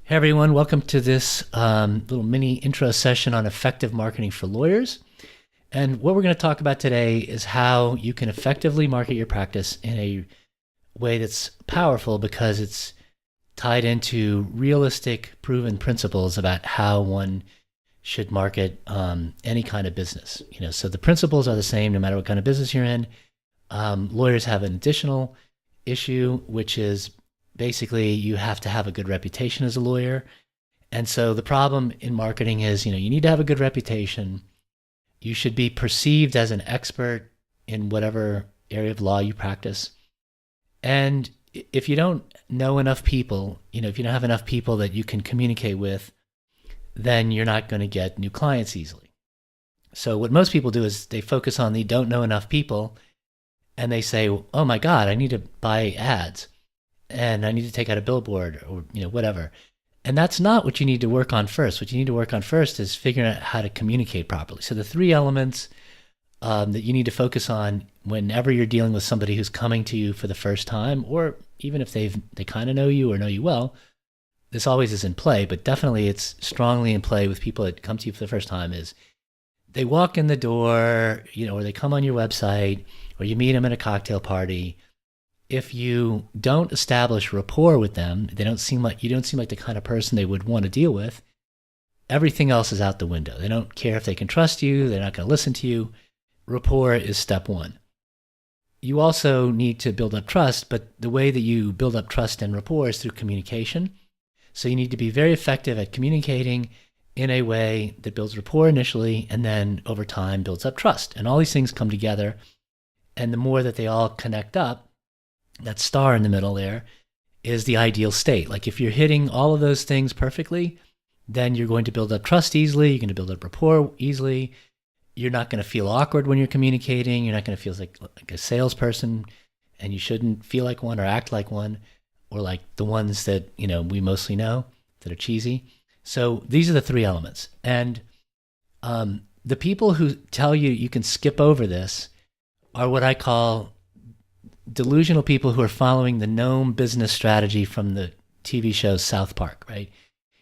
Hey everyone, welcome to this little mini intro session on effective marketing for lawyers. And what we're going to talk about today is how you can effectively market your practice in a way that's powerful because it's tied into realistic, proven principles about how one should market any kind of business. So the principles are the same no matter what kind of business you're in. Lawyers have an additional issue, which is basically you have to have a good reputation as a lawyer. And so the problem in marketing is, you need to have a good reputation. You should be perceived as an expert in whatever area of law you practice. And if you don't know enough people, if you don't have enough people that you can communicate with, then you're not going to get new clients easily. So what most people do is they focus on the don't know enough people and they say, oh my God, I need to buy ads and I need to take out a billboard or whatever. And that's not what you need to work on first. What you need to work on first is figuring out how to communicate properly. So the three elements that you need to focus on whenever you're dealing with somebody who's coming to you for the first time, or even if they kind of know you or know you well, this always is in play, but definitely it's strongly in play with people that come to you for the first time, is they walk in the door, or they come on your website, or you meet them at a cocktail party. If you don't establish rapport with them, you don't seem like the kind of person they would want to deal with, everything else is out the window. They don't care if they can trust you. They're not going to listen to you. Rapport is step one. You also need to build up trust, but the way that you build up trust and rapport is through communication. So you need to be very effective at communicating in a way that builds rapport initially, and then over time builds up trust. And all these things come together. And the more that they all connect up, that star in the middle there is the ideal state. Like if you're hitting all of those things perfectly, then you're going to build up trust easily. You're going to build up rapport easily. You're not going to feel awkward when you're communicating. You're not going to feel like a salesperson, and you shouldn't feel like one or act like one, or like the ones that, we mostly know that are cheesy. So these are the three elements. And the people who tell you you can skip over this are what I call delusional people who are following the gnome business strategy from the TV show South Park, right?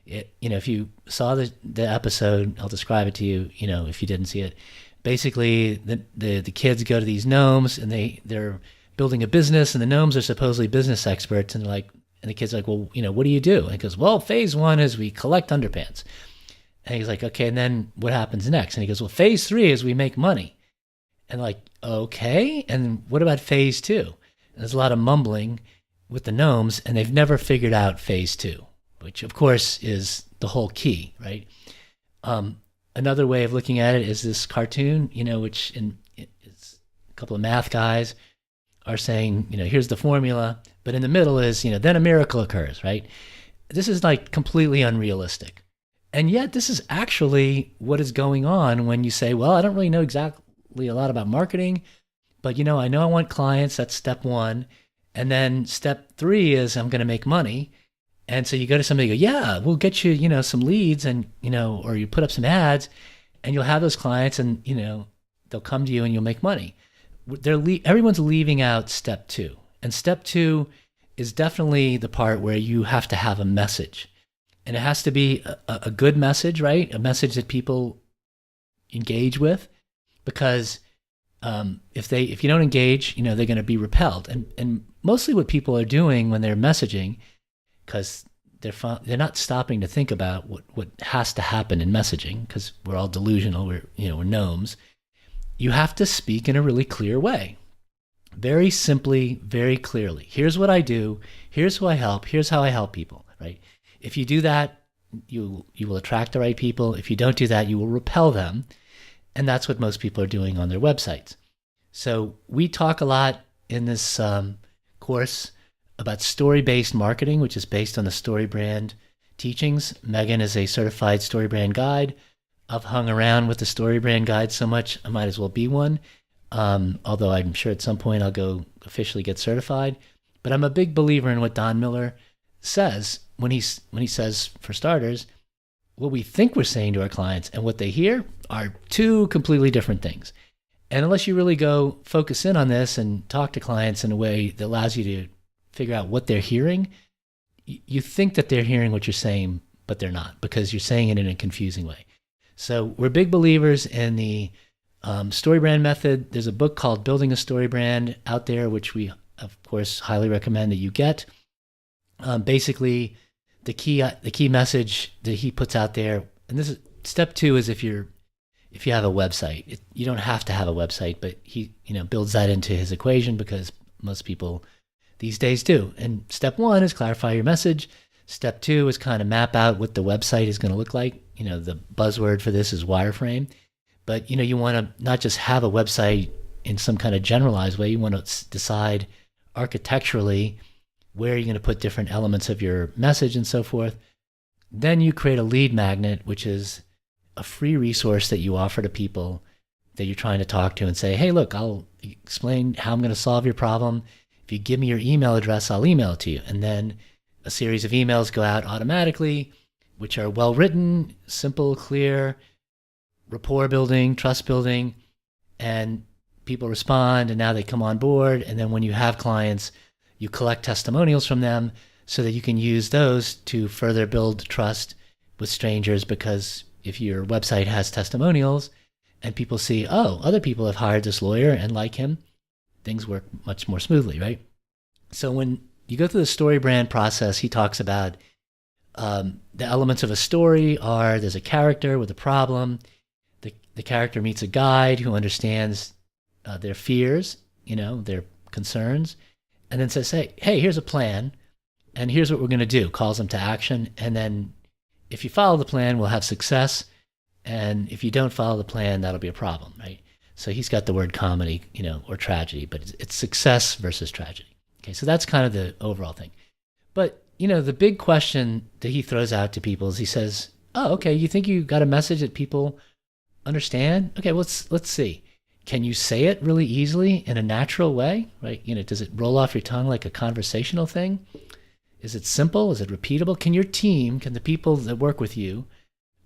If you saw the episode, I'll describe it to you, if you didn't see it. Basically, the kids go to these gnomes and they're building a business, and the gnomes are supposedly business experts, and the kid's like, well, what do you do? And he goes, well, phase one is we collect underpants. And he's like, okay, and then what happens next? And he goes, well, phase three is we make money. And like, okay, and what about phase two? And there's a lot of mumbling with the gnomes, and they've never figured out phase two, which of course is the whole key, right? Another way of looking at it is this cartoon, which it's a couple of math guys are saying, here's the formula, but in the middle is, then a miracle occurs, right? This is like completely unrealistic. And yet this is actually what is going on when you say, well, I don't really know exactly a lot about marketing, but I know I want clients. That's step one. And then step three is I'm going to make money. And so you go to somebody and go, yeah, we'll get you, some leads, and, or you put up some ads and you'll have those clients, and, they'll come to you and you'll make money. Everyone's leaving out step two. And step two is definitely the part where you have to have a message, and it has to be a good message, right? A message that people engage with. Because if you don't engage, they're going to be repelled. And mostly what people are doing when they're messaging, because they're not stopping to think about what has to happen in messaging, because we're all delusional. We're gnomes. You have to speak in a really clear way, very simply, very clearly. Here's what I do. Here's who I help. Here's how I help people. Right? If you do that, you will attract the right people. If you don't do that, you will repel them. And that's what most people are doing on their websites. So we talk a lot in this course about story-based marketing, which is based on the StoryBrand teachings. Megan is a certified StoryBrand guide. I've hung around with the StoryBrand guide so much, I might as well be one. Although I'm sure at some point I'll go officially get certified. But I'm a big believer in what Don Miller says when he says, for starters, what we think we're saying to our clients and what they hear are two completely different things. And unless you really go focus in on this and talk to clients in a way that allows you to figure out what they're hearing, you think that they're hearing what you're saying, but they're not, because you're saying it in a confusing way. So we're big believers in the story brand method. There's a book called Building a Story Brand out there, which we, of course, highly recommend that you get. Basically, the key message that he puts out there, and this is step 2, is if you have a website. You don't have to have a website, but he builds that into his equation because most people these days do. And step 1 is clarify your message. Step 2 is kind of map out what the website is going to look like. The buzzword for this is wireframe. But you want to not just have a website in some kind of generalized way. You want to decide architecturally where you're going to put different elements of your message and so forth. Then you create a lead magnet, which is a free resource that you offer to people that you're trying to talk to and say, hey, look, I'll explain how I'm going to solve your problem. If you give me your email address, I'll email it to you. And then a series of emails go out automatically, which are well written, simple, clear, rapport building, trust building, and people respond, and now they come on board. And then when you have clients, you collect testimonials from them so that you can use those to further build trust with strangers, because if your website has testimonials and people see, oh, other people have hired this lawyer and like him, things work much more smoothly, right? So when you go through the story brand process, he talks about the elements of a story are there's a character with a problem. The character meets a guide who understands their fears, their concerns, and then says, hey, here's a plan, and here's what we're going to do, calls them to action. And then if you follow the plan, we'll have success. And if you don't follow the plan, that'll be a problem, right? So he's got the word comedy, or tragedy, but it's success versus tragedy. Okay, so that's kind of the overall thing. But, the big question that he throws out to people is he says, oh, okay, you think you got a message that people understand? Okay, let's see. Can you say it really easily in a natural way, right? Does it roll off your tongue like a conversational thing? Is it simple? Is it repeatable? Can the people that work with you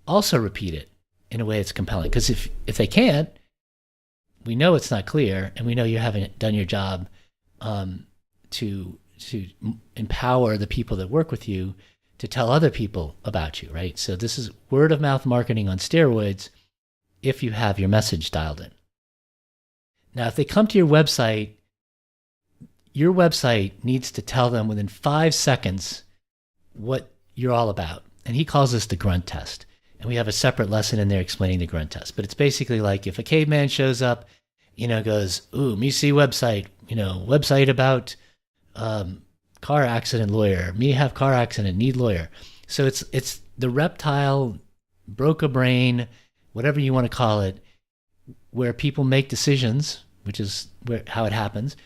also repeat it in a way that's compelling? Because if they can't, we know it's not clear, and we know you haven't done your job to empower the people that work with you to tell other people about you, right? So this is word of mouth marketing on steroids if you have your message dialed in. Now, if they come to your website needs to tell them within 5 seconds what you're all about. And he calls this the grunt test. And we have a separate lesson in there explaining the grunt test. But it's basically like if a caveman shows up, goes, ooh, me see website, website about car accident lawyer, me have car accident, need lawyer. So it's the reptile, broke a brain, whatever you want to call it, where people make decisions, which is how it happens.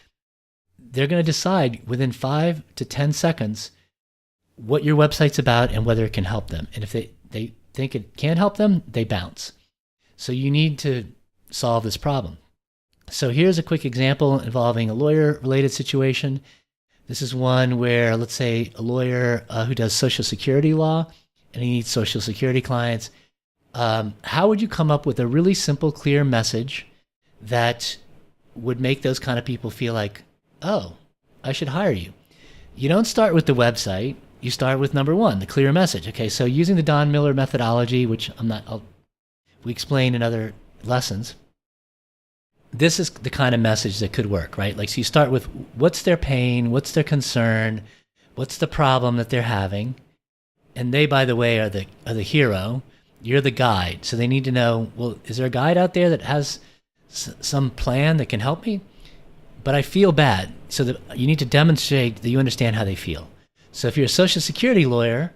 They're going to decide within 5 to 10 seconds what your website's about and whether it can help them. And if they think it can't help them, they bounce. So you need to solve this problem. So here's a quick example involving a lawyer-related situation. This is one where, let's say, a lawyer who does Social Security law, and he needs Social Security clients. How would you come up with a really simple, clear message that would make those kind of people feel like, oh, I should hire you? You don't start with the website. You start with number 1, the clear message. Okay, so using the Don Miller methodology, which we explain in other lessons, this is the kind of message that could work, right? Like, so you start with what's their pain, what's their concern, what's the problem that they're having, and they, by the way, are the hero. You're the guide, so they need to know, well, is there a guide out there that has some plan that can help me? But I feel bad, so that you need to demonstrate that you understand how they feel. So if you're a Social Security lawyer,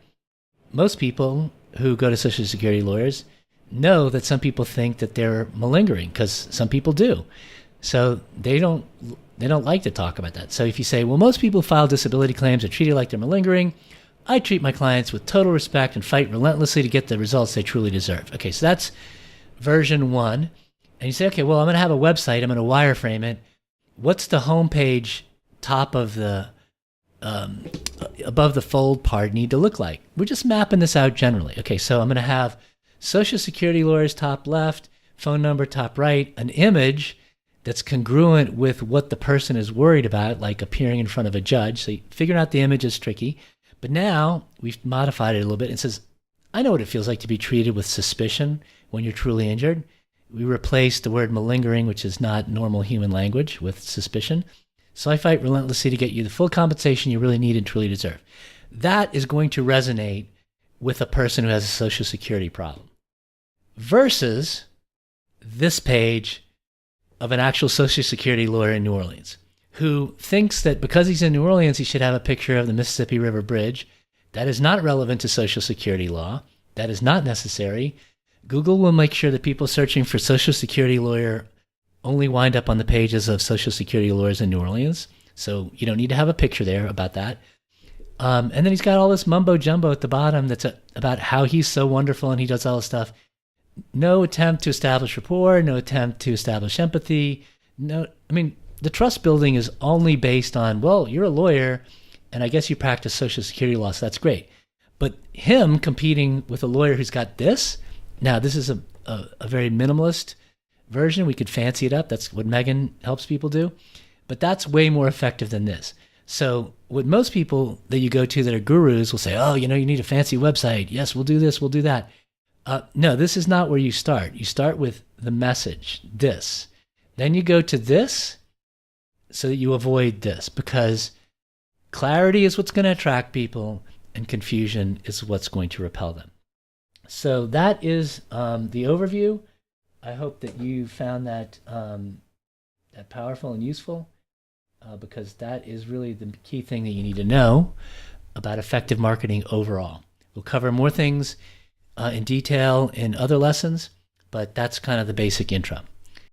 most people who go to Social Security lawyers know that some people think that they're malingering, because some people do. So they don't like to talk about that. So if you say, well, most people file disability claims are treated like they're malingering, I treat my clients with total respect and fight relentlessly to get the results they truly deserve. Okay, so that's version 1. And you say, okay, well, I'm going to have a website. I'm going to wireframe it. What's the homepage top of the above the fold part need to look like? We're just mapping this out generally. Okay, so I'm going to have Social Security lawyers top left, phone number top right, an image that's congruent with what the person is worried about, like appearing in front of a judge. So figuring out the image is tricky. But now we've modified it a little bit. It says, I know what it feels like to be treated with suspicion when you're truly injured. We replaced the word malingering, which is not normal human language, with suspicion. So I fight relentlessly to get you the full compensation you really need and truly deserve. That is going to resonate with a person who has a Social Security problem. Versus this page of an actual Social Security lawyer in New Orleans who thinks that because he's in New Orleans, he should have a picture of the Mississippi River Bridge. That is not relevant to Social Security law. That is not necessary. Google will make sure that people searching for Social Security lawyer only wind up on the pages of Social Security lawyers in New Orleans. So you don't need to have a picture there about that. And then he's got all this mumbo jumbo at the bottom that's about how he's so wonderful and he does all this stuff. No attempt to establish rapport, no attempt to establish empathy. The trust building is only based on, well, you're a lawyer and I guess you practice Social Security law, so that's great. But him competing with a lawyer who's got this, now this is a very minimalist version. We could fancy it up. That's what Megan helps people do. But that's way more effective than this. So what most people that you go to that are gurus will say, oh, you need a fancy website. Yes, we'll do this, we'll do that. No, this is not where you start. You start with the message, this. Then you go to this so that you avoid this, because clarity is what's going to attract people and confusion is what's going to repel them. So that is the overview. I hope that you found that powerful and useful, because that is really the key thing that you need to know about effective marketing overall. We'll cover more things in detail in other lessons, but that's kind of the basic intro.